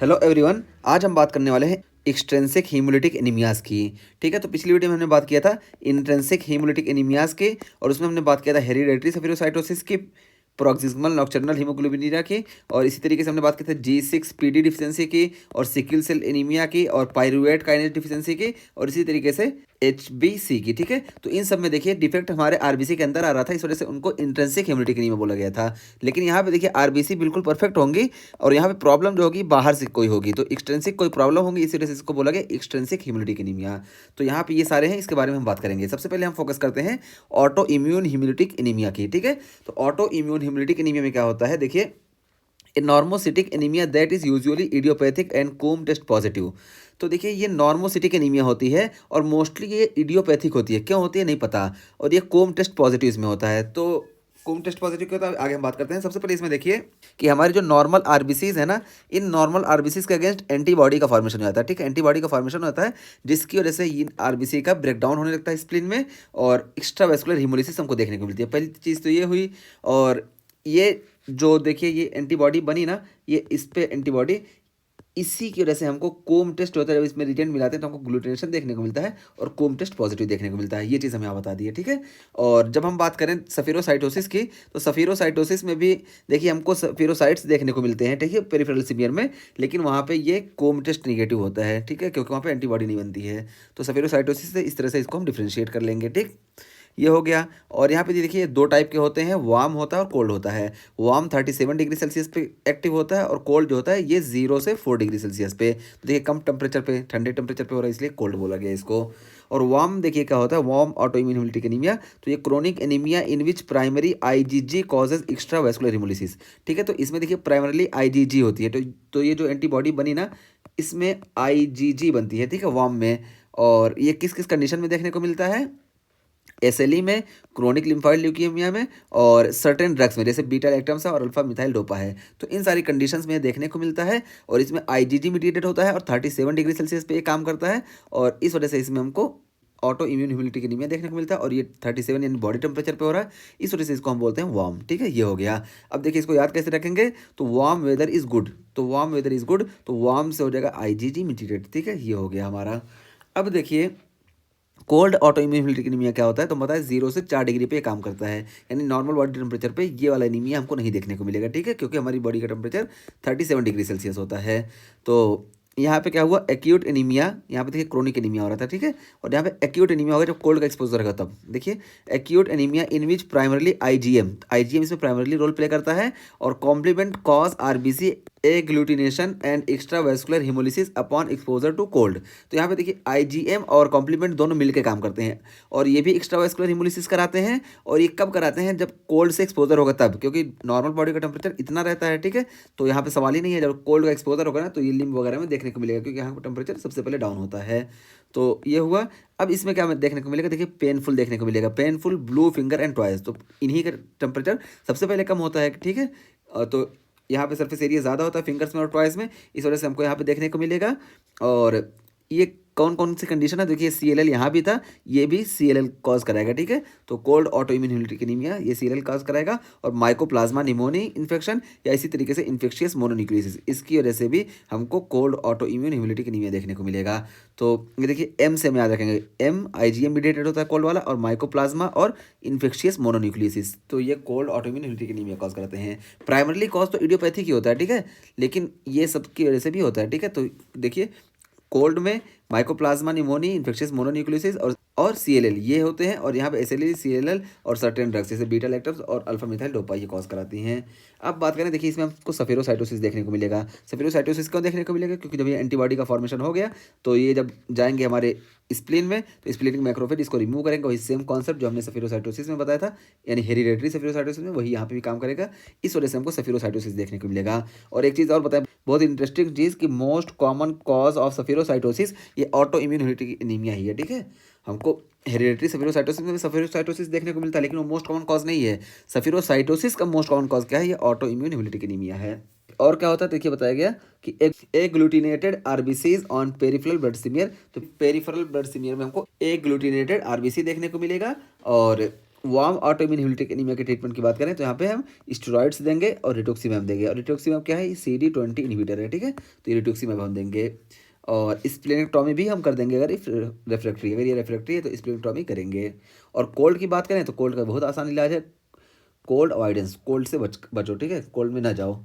Hello everyone, आज हम बात करने वाले हैं एक्सट्रिंसिक हीमोलिटिक एनीमियाज की। ठीक है, तो पिछली वीडियो में हमने बात किया था इंट्रिंसिक हीमोलिटिक एनीमियाज के, और उसमें हमने बात किया था हेरिडेटरी सफेरोसाइटोसिस की, प्रोक्सिमल नॉक्टर्नल हीमोग्लोबिनुरिया की, और इसी तरीके से हमने बात की थी G6PD डिफिशियंसी की, और सिकिल सेल एनीमिया की, और पायरुवेट काइनेज डिफिशियंसी की, और इसी तरीके से HBC की। ठीक है, तो इन सब में देखिए डिफेक्ट हमारे आरबीसी के अंदर आ रहा था, इस वजह से उनको इंट्रिंसिक हीमोलिटिक एनीमिया बोला गया था। लेकिन यहाँ पे देखिए आरबीसी बिल्कुल परफेक्ट होंगी, और यहाँ पे प्रॉब्लम जो होगी बाहर से कोई होगी, तो एक्सट्रिंसिक कोई प्रॉब्लम होगी, इसी वजह से इसको बोला गया एक्सट्रिंसिक हीमोलिटिक एनीमिया। तो यहाँ पे ये सारे हैं, इसके बारे में हम बात करेंगे। सबसे पहले हम फोकस करते हैं ऑटो इम्यून हीमोलिटिक एनीमिया की। ठीक है, तो ऑटो इम्यून हीमोलिटिक एनीमिया में क्या होता है, देखिए a normocytic anaemia that is usually idiopathic and Coombs test positive. तो देखिए ये नॉर्मोसिटिक एनीमिया होती है, और मोस्टली ये इडियोपैथिक होती है। क्यों होती है नहीं पता, और ये कोम टेस्ट पॉजिटिव इसमें होता है। तो कोम टेस्ट पॉजिटिव क्या होता है, आगे हम बात करते हैं। सबसे पहले इसमें देखिए कि हमारी जो नॉर्मल आरबीसीज है ना, इन नॉर्मल आरबीसीज के अगेंस्ट एंटीबॉडी का फॉर्मेशन हो जाता है। ठीक है, एंटीबॉडी का फॉर्मेशन होता है, जिसकी वजह से ये आरबीसी का ब्रेकडाउन होने लगता है स्प्लीन में, और एक्स्ट्रा वेस्कुलर हीमोलिसिस हमको देखने को मिलती है। पहली चीज़ तो ये हुई, और ये जो देखिए ये एंटीबॉडी बनी ना, ये इस पे एंटीबॉडी, इसी की वजह से हमको कोम टेस्ट होता है। जब इसमें रिजेंट मिलाते हैं तो हमको ग्लूटिनेशन देखने को मिलता है, और कोम टेस्ट पॉजिटिव देखने को मिलता है। ये चीज़ हमें यहाँ बता दी है। ठीक है, और जब हम बात करें सफेरोसाइटोसिस की, तो सफेरोसाइटोसिस में भी देखिए हमको सफेरोसाइट्स देखने को मिलते हैं। ठीक है, पेरिफेरल सीमियर में, लेकिन वहाँ पे ये कोम टेस्ट निगेटिव होता है। ठीक है, क्योंकि वहाँ पे एंटीबॉडी नहीं बनती है। तो सफेरोसाइटोसिस से इस तरह से इसको हम डिफ्रेंशिएट कर लेंगे। ठीक, ये हो गया। और यहाँ पे देखिए दो टाइप के होते हैं, वार्म होता है और कोल्ड होता है। वार्म 37 डिग्री सेल्सियस पे एक्टिव होता है, और कोल्ड जो होता है ये 0 से 4 डिग्री सेल्सियस पे। तो देखिए कम टेम्परेचर पे, ठंडे टेम्परेचर पे हो रहा है, इसलिए कोल्ड बोला गया इसको। और वार्म देखिए क्या होता है, warm auto immune haemolytic anaemia. तो ये chronic anaemia in which primary IgG causes extra vascular haemolysis. ठीक है, तो इसमें देखिए प्राइमरली आईजीजी होती है। तो ये जो एंटीबॉडी बनी ना, इसमें आईजीजी बनती है। ठीक है, वार्म में। और ये किस किस कंडीशन में देखने को मिलता है, एसएलई में, क्रोनिक लिम्फोइड ल्यूकीमिया में, और सर्टेन ड्रग्स में, जैसे बीटा लैक्टम्स है और अल्फा मिथाइल डोपा है। तो इन सारी कंडीशंस में देखने को मिलता है, और इसमें आईजीजी मीडिएटेड होता है, और 37 डिग्री सेल्सियस पे ये काम करता है, और इस वजह से इसमें हमको ऑटो इम्यून हीमोलिटिक एनीमिया देखने को मिलता है। और ये 37 यानी बॉडी टेम्परेचर पे हो रहा है, इस वजह से इसको हम बोलते हैं वार्म। ठीक है, ये हो गया। अब देखिए इसको याद कैसे रखेंगे, तो वार्म वेदर इज गुड, तो वार्म वेदर इज गुड, तो वार्म से हो जाएगा आईजीजी मीडिएटेड। ठीक है, ये हो गया हमारा। अब देखिए कोल्ड ऑटो इम्यून एनीमिया क्या होता है, तो बताए 0 से 4 डिग्री पे ये काम करता है, यानी नॉर्मल बॉडी टेम्परेचर पे ये वाला एनीमिया हमको नहीं देखने को मिलेगा। ठीक है, क्योंकि हमारी बॉडी का टेम्परेचर 37 डिग्री सेल्सियस होता है। तो यहाँ पे क्या हुआ, एक्यूट एनीमिया, यहाँ पे देखिए क्रोनिक एनीमिया हो रहा था। ठीक है, और यहाँ पे एक्यूट एनीमिया होगा जब कोल्ड का एक्सपोजर रहेगा तब। देखिए acute anaemia in which primarily IgM इसमें प्राइमरली रोल प्ले करता है, और complement cause RBC agglutination and extravascular haemolysis upon exposure to cold. तो यहाँ पे देखिए आईजीएम और कॉम्प्लीमेंट दोनों मिलकर काम करते हैं, और ये भी एक्स्ट्रा वेस्कुलर हिमोलिसिस कराते हैं। और ये कब कराते हैं, जब कोल्ड से एक्सपोजर होगा तब, क्योंकि नॉर्मल बॉडी का टेम्परेचर इतना रहता है। ठीक है, तो यहाँ पे सवाल ही नहीं है, जब कोल्ड का एक्सपोजर होगा ना, तो ये लिम्ब वगैरह में देखने को मिलेगा, क्योंकि यहाँ का टेम्परेचर सबसे पहले डाउन होता है। तो ये हुआ। अब इसमें क्या देखने को मिलेगा, देखिए पेनफुल देखने को मिलेगा, painful, blue finger and toys. तो इन्हीं का टेम्परेचर सबसे पहले कम होता है। ठीक है, तो यहाँ पे सरफेस एरिया ज़्यादा होता है फिंगर्स में और टॉयज में, इस वजह से हमको यहाँ पे देखने को मिलेगा। और ये कौन कौन सी कंडीशन है, देखिए CLL यहाँ भी था, ये भी CLL कॉज कराएगा। ठीक है, तो cold auto immune haemolytic anaemia ये CLL कॉज कराएगा, और माइकोप्लाज्मा निमोनी इन्फेक्शन, या इसी तरीके से इन्फेक्शियस मोनोन्यूक्लियोसिस, इसकी वजह से भी हमको cold auto immune haemolytic anaemia देखने को मिलेगा। तो ये देखिए M से हम याद रखेंगे, M IgM मीडिएटेड होता है कोल्ड वाला, और माइकोप्लाज्मा और इन्फेक्शियस मोनोन्यूक्लियोसिस, तो ये cold auto immune haemolytic anaemia cause कराते हैं। प्राइमरली कॉज तो इडियोपैथिक ही होता है। ठीक है, लेकिन ये सब की वजह से भी होता है। ठीक है, तो देखिए कोल्ड में माइकोप्लाज्मा निमोनी, इन्फेक्शियस मोनोन्यूक्लियोसिस और CLL ये होते हैं, और यहाँ पे SLE, CLL और सर्टेन ड्रग्स जैसे बीटा लैक्टम्स और अल्फा मिथाइल डोपा ये कॉज कराती हैं। अब बात करें, देखिए इसमें हमको सफेरोसाइटोसिस देखने को मिलेगा। सफेरोसाइटोसिस क्यों देखने को मिलेगा, क्योंकि जब ये एंटीबॉडी का फॉर्मेशन हो गया, तो ये जब जाएंगे हमारे स्प्लीन में, तो स्प्लीनिक मैक्रोफेज इसको रिमूव करेंगे। वही सेम कॉन्सेप्ट जो हमने सफेरोसाइटोसिस में बताया था, यानी हेरिडेटरी सफेरोसाइटोसिस में, वही यहाँ पे भी काम करेगा। इस वजह से हमको सफेरोसाइटोसिस देखने को मिलेगा। और एक चीज़ और बताएं, बहुत इंटरेस्टिंग चीज़, कि मोस्ट कॉमन कॉज ऑफ सफेरोसाइटोसिस ये ऑटो इम्यून हीमोलिटिक एनीमिया ही है। ठीक है, हमको हेरिडेटरी सफेरोसाइटोसिस में भी सफेरोसाइटोसिस देखने को मिलता है, लेकिन वो मोस्ट कॉमन कॉज नहीं है। सफेरोसाइटोसिस का मोस्ट कॉमन कॉज क्या है, ये ऑटो इम्यून हीमोलिटिक एनीमिया है। और क्या होता है, देखिए बताया गया कि एग्लूटिनेटेड आरबीसीज ऑन पेरिफेरल ब्लड सीमियर। तो पेरिफेरल ब्लड सीमियर में हमको एग्लूटिनेटेड आरबीसी देखने को मिलेगा, और वार्म ऑटोइम्यून हेमोलिटिक एनीमिया के ट्रीटमेंट की बात करें तो यहाँ पे हम स्टेरॉइड्स देंगे और रिटुक्सीमैब देंगे। और रिटुक्सीमैब क्या है, ये CD20 इनहिबिटर है, ठीक है। तो ये रिटुक्सीमैब हम देंगे। और स्प्लेनेक्टॉमी भी हम कर देंगे अगर रेफ्रेक्ट्री, अगर ये रेफ्रेक्ट्री है तो स्प्लेनेक्टॉमी करेंगे। और कोल्ड की बात करें तो कोल्ड का बहुत आसान इलाज है, कोल्ड अवॉइडेंस, कोल्ड से बचो, ठीक है, कोल्ड में ना जाओ।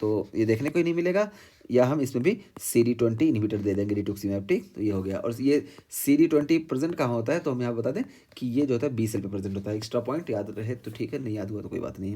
तो ये देखने को ही नहीं मिलेगा। या हम इसमें भी CD20 इनहिबिटर दे देंगे रिटुक्सीमैब, ठीक। तो ये हो गया। और ये CD20 प्रेजेंट कहाँ होता है तो हम यहाँ बता दें कि ये जो होता है बी सेल पे प्रेजेंट होता है। एक्स्ट्रा पॉइंट याद रहे तो ठीक है, नहीं याद हुआ तो कोई बात नहीं।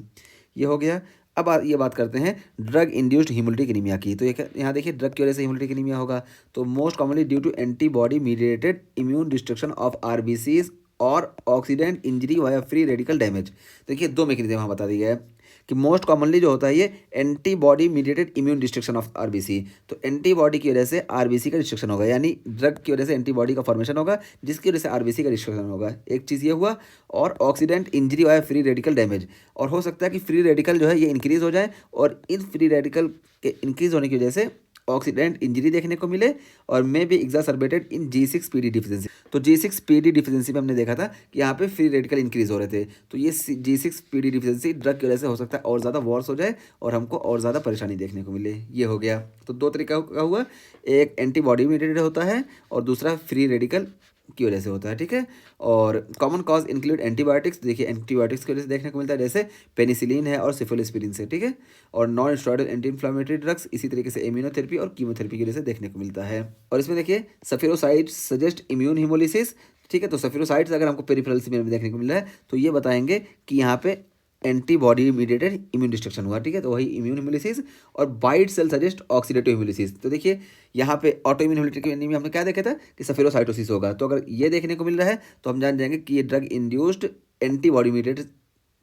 ये हो गया। अब ये बात करते हैं ड्रग इंड्यूस्ड हीमोलिटिक एनीमिया की। तो ये यहाँ देखिए ड्रग की वजह से हीमोलिटिक एनीमिया होगा। तो most commonly due to antibody mediated immune destruction of RBCs और oxidant injury via free radical damage. देखिए दो मैकेनिज्म यहाँ बता दिया है कि मोस्ट कॉमनली जो होता है ये antibody mediated immune destruction of RBC। तो एंटीबॉडी की वजह से RBC का डिस्ट्रक्शन होगा, यानी ड्रग की वजह से एंटीबॉडी का फॉर्मेशन होगा जिसकी वजह से RBC का डिस्ट्रक्शन होगा। एक चीज़ ये हुआ। और oxidant injury via free radical damage, और हो सकता है कि फ्री रेडिकल जो है ये इंक्रीज हो जाए और इन फ्री रेडिकल के इंक्रीज होने की वजह से ऑक्सीडेंट इंजरी देखने को मिले और may be एग्जासर्बेटेड in G6PD deficiency. तो G6PD डिफिशिएंसी में हमने देखा था कि यहाँ पे फ्री रेडिकल इंक्रीज हो रहे थे। तो ये G6PD डिफिशिएंसी ड्रग की वजह से हो सकता है और ज़्यादा वर्स हो जाए और हमको और ज़्यादा परेशानी देखने को मिले। ये हो गया। तो दो तरीका का हुआ, एक एंटीबॉडी मीडिएटेड होता है और दूसरा फ्री रेडिकल की वजह से होता है, ठीक है। और कॉमन कॉज इंक्लूड एंटीबायोटिक्स। देखिए एंटीबायोटिक्स की वजह से देखने को मिलता है, जैसे पेनिसिलिन है और सिफोलिस्पिरिन से, ठीक है। और non steroidal anti inflammatory drugs, इसी तरीके से इम्यूनोथेरेपी और कीमोथेरेपी की वजह से देखने को मिलता है। और इसमें देखिए सफेरोसाइट्स सजेस्ट इम्यून हिमोलिसिस, ठीक है। तो सफेरोसाइट्स अगर हमको पेरिफेरल में देखने को मिल रहा है तो ये बताएंगे कि यहाँ पे एंटीबॉडी मीडिएटेड इम्यून डिस्ट्रक्शन हुआ, ठीक है। तो वही इम्यून हिमोलिसिस। और white cell suggest oxidative haemolysis. तो देखिए यहाँ पे ऑटोइम्यून हेमोलिटिक एनीमिया हमने क्या देखा था कि सफेरोसाइटोसिस होगा। तो अगर ये देखने को मिल रहा है तो हम जान जाएंगे कि ये ड्रग इंड्यूस्ड एंटीबॉडी मीडिएटेड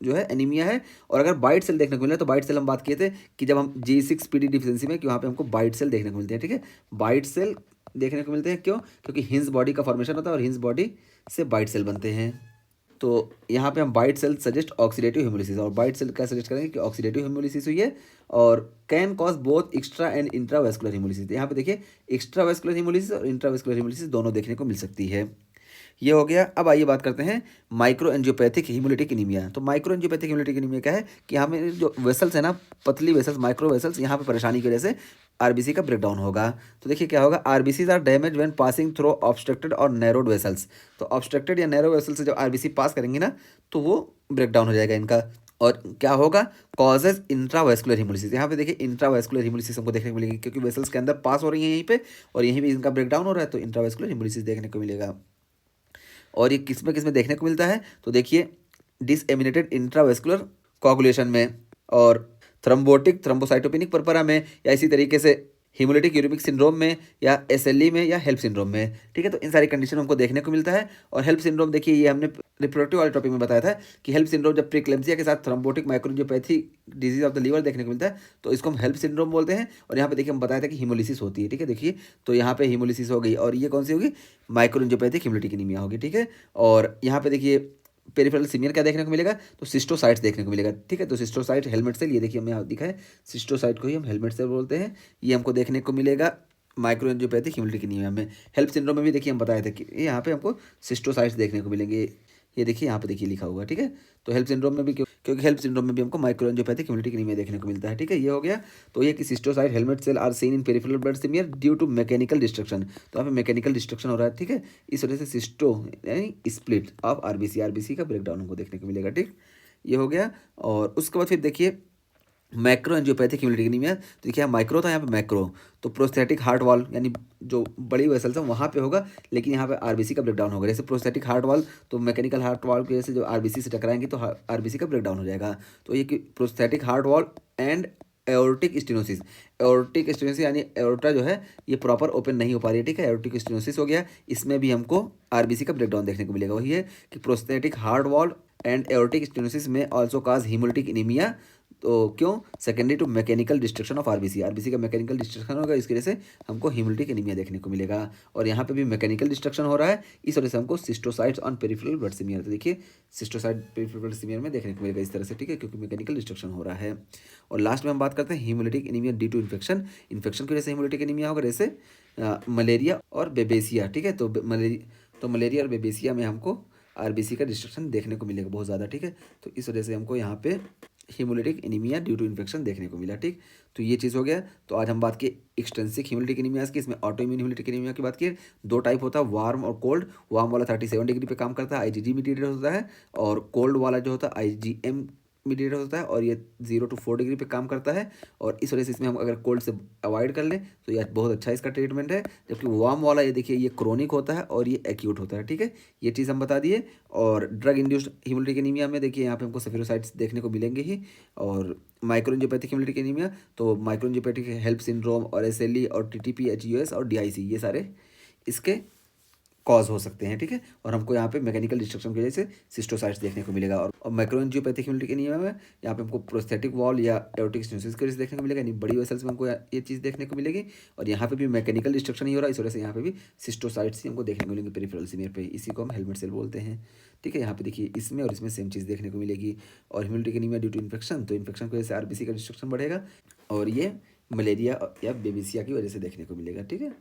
जो है एनीमिया है। और अगर वाइट सेल देखने को मिला है तो वाइट सेल हम बात किए थे कि जब हम G6PD डिफिशिएंसी में कि वहाँ पे हमको वाइट सेल देखने को मिलते हैं, ठीक है। वाइट सेल देखने को मिलते हैं क्यों, क्योंकि हिंस बॉडी का फॉर्मेशन होता है और हिंस बॉडी से वाइट सेल बनते हैं। तो यहाँ पे हम white cell suggest oxidative haemolysis, और वाइट सेल का सजेस्ट करेंगे कि ऑक्सीडेटिव हिमोलिसिस हुई है और can cause both extra and intravascular haemolysis. यहाँ पे देखिए एक्स्ट्रावेस्कुलर हिमोलिसिस और इंट्रावेस्कुलर हिमोलिसिस दोनों देखने को मिल सकती है। ये हो गया। अब आइए बात करते हैं माइक्रो एंजियोपैथिक हीमोलिटिक एनीमिया। तो माइक्रो एंजियोपैथिक हीमोलिटिक एनीमिया क्या है कि यहाँ में जो वेसल्स है ना, पतली वेसल्स, माइक्रो वेसल्स, यहाँ पे परेशानी की वजह से RBC का ब्रेकडाउन होगा। तो देखिए क्या होगा, RBCs are damage when passing through obstructed और नैरोड वेसल्स। तो ऑब्स्ट्रक्टेड या नैरो वेसल से जब RBC पास करेंगे ना तो वो ब्रेकडाउन हो जाएगा इनका। और क्या होगा, कॉजेज इंट्रावेस्कुलर हिमोलिसिस। यहाँ पे देखिए इंट्रावेस्कुलर हिमोलिसिस हमको देखने को मिलेगी क्योंकि वेसल्स के अंदर पास हो रही है यहीं पे और यहीं भी इनका ब्रेकडाउन हो रहा है, तो इंट्रावेस्कुलर हिमोलिसिस देखने को मिलेगा। और ये किस में देखने को मिलता है तो देखिए डिसएमिनेटेड इंट्रावेस्कुलर कोगुलेशन में और थ्रम्बोटिक थ्रम्बोसाइटोपेनिक परपरा में, या इसी तरीके से हीमोलिटिक यूरिमिक सिंड्रोम में या SLE में या हेल्प सिंड्रोम में, ठीक है। तो इन सारी कंडीशन हमको देखने को मिलता है। और हेल्प सिंड्रोम देखिए ये हमने रिप्रोडक्टिव वाले टॉपिक में बताया था कि हेल्प सिंड्रोम जब प्रीक्लेम्सिया के साथ थ्रम्बोटिक माइक्रोएंजियोपैथी डिजीज ऑफ द लीवर देखने को मिलता है तो इसको हम हेल्प सिंड्रोम बोलते हैं। और यहाँ पे देखिए हम बताया था कि हीमोलिसिस होती है, ठीक है। देखिए तो यहाँ पे हीमोलिसिस हो गई और ये कौन सी होगी, माइक्रोएंजियोपैथिक हीमोलिटिक एनीमिया होगी, ठीक है। और यहाँ पे देखिए पेरिफेरल सीमियर क्या देखने को मिलेगा, तो सिस्टोसाइट्स देखने को मिलेगा, ठीक है। तो सिस्टोसाइट हेलमेट सेल, ये देखिए हमें यहाँ दिखा है, सिस्टोसाइट को ही हम हेलमेट सेल बोलते हैं। ये हमको देखने को मिलेगा माइक्रोएंजियोपैथिक हीमोलिटिक एनीमिया में। हेल्प सिंड्रोम में भी देखिए हम बताए थे कि यहाँ पे हमको सिस्टोसाइट्स देखने को मिलेंगे। ये देखिए यहाँ पे देखिए लिखा हुआ, ठीक है। तो हेल्प सिंड्रोम में भी क्योंकि हेल्प सिंड्रोम में भी हमको माइक्रोएंजियोपैथिक हीमोलिटिक एनीमिया देखने को मिलता है, ठीक है। ये हो गया। तो ये कि schistocyte helmet cell are seen in peripheral blood smear due to mechanical destruction. तो यहाँ पे मैकेनिकल डिस्ट्रक्शन हो रहा है, ठीक है। इस वजह से सिस्टो यानी स्प्लिट ऑफ RBC का ब्रेकडाउन हमको देखने को मिलेगा, ठीक। ये हो गया। और उसके बाद फिर देखिए मैक्रो एंजियोपैथिक हीमोलिटिक एनीमिया। तो देखिए माइक्रो था, यहाँ पे मैक्रो, तो प्रोस्थेटिक हार्ट वॉल यानी जो बड़ी वेसल्स हैं वहाँ पे होगा, लेकिन यहाँ पे RBC का ब्रेकडाउन होगा। जैसे प्रोस्थेटिक हार्ट वॉल तो मैकेनिकल हार्ट वॉल की वजह से जो RBC से टकराएंगे तो RBC का ब्रेकडाउन हो जाएगा। तो ये कि prosthetic heart valve and aortic stenosis. Aortic stenosis यानी एओर्टा जो है ये प्रॉपर ओपन नहीं हो पा रही है, ठीक है। एओर्टिक स्टेनोसिस हो गया, इसमें भी हमको RBC का ब्रेकडाउन देखने को मिलेगा। वही है कि prosthetic heart valve and aortic stenosis में ऑल्सो काज हीमोलिटिक एनीमिया। तो क्यों, secondary to mechanical destruction of RBC का मैकेनिकल डिस्ट्रक्शन होगा, इसकी वजह से हमको हीमोलिटिक एनीमिया देखने को मिलेगा। और यहाँ पे भी मैकेनिकल डिस्ट्रक्शन हो रहा है, इस वजह से हमको सिस्टोसाइट्स ऑन पेरिफेरल ब्लड स्मीयर। तो देखिए सिस्टोसाइट पेरिफेरल ब्लड स्मीयर में देखने को मिलेगा इस तरह से, ठीक है, क्योंकि मैकेनिकल डिस्ट्रक्शन हो रहा है। और लास्ट में हम बात करते हैं haemolytic anaemia due to infection. Infection की वजह से हीमोलिटिक एनीमिया होगा, जैसे मलेरिया और बेबेसिया, ठीक है। तो मलेरिया और बेबेसिया में हमको आरबीसी का डिस्ट्रक्शन देखने को मिलेगा बहुत ज़्यादा, ठीक है। तो इस वजह से हमको यहाँ पे haemolytic anaemia due to infection देखने को मिला, ठीक। तो ये चीज़ हो गया। तो आज हम बात किए एक्सटेंसिक हीमोलिटिक एनीमियाज की, इसमें ऑटो इम्यून हीमोलिटिक एनीमिया की बात की। दो टाइप होता है, वार्म और कोल्ड। वार्म वाला 37 डिग्री पे काम करता है, आईजीजी मीडिएटेड होता है, और कोल्ड वाला जो होता है आईजीएम मीडिएटेड होता है, और ये 0 to 4 डिग्री पे काम करता है। और इस वजह से इसमें हम अगर कोल्ड से अवॉइड कर लें तो ये बहुत अच्छा इसका ट्रीटमेंट है। जबकि वार्म वाला ये देखिए, ये क्रोनिक होता है और ये एक्यूट होता है, ठीक है। ये चीज़ हम बता दिए। और ड्रग इंड्यूस्ड हीमोलिटिक एनीमिया में देखिए यहाँ पे हमको सेफिरोसाइट्स देखने को मिलेंगे ही। और माइक्रोएंजियोपैथिक हीमोलिटिक एनीमिया, तो माइक्रोएंजियोपैथिक हेल्प सिंड्रोम और एसएलई और टीटीपी, एचयूएस और डीआईसी, ये सारे इसके कॉज हो सकते हैं, ठीक है। और हमको यहाँ पे मैकेनिकल डिस्ट्रक्शन की वजह से सिस्टोसाइट्स देखने को मिलेगा। और माइक्रोएंजियोपैथिक हीमोलिटिक एनीमिया में यहाँ पे हमको प्रोस्थेटिक वॉल या एओर्टिक स्टेनोसिस की वजह से देखने को मिलेगा, यानी बड़ी वेसल्स में हमको ये चीज़ देखने को मिलेगी। और यहाँ पे भी मैकेनिकल डिस्ट्रक्शन ही हो रहा है, इस वजह से यहाँ पे भी सिस्टोसाइट्स ही हमको देखने को मिलेंगे पेरिफेरल सीमियर पे। इसी को हम हेलमेट सेल बोलते हैं, ठीक है। यहाँ पे देखिए इसमें और इसमें सेम चीज़ देखने को मिलेगी। और haemolytic anaemia due to infection, तो इन्फेक्शन की वजह से आरबीसी का डिस्ट्रक्शन बढ़ेगा, और ये मलेरिया या बेबिसिया की वजह से देखने को मिलेगा, ठीक है।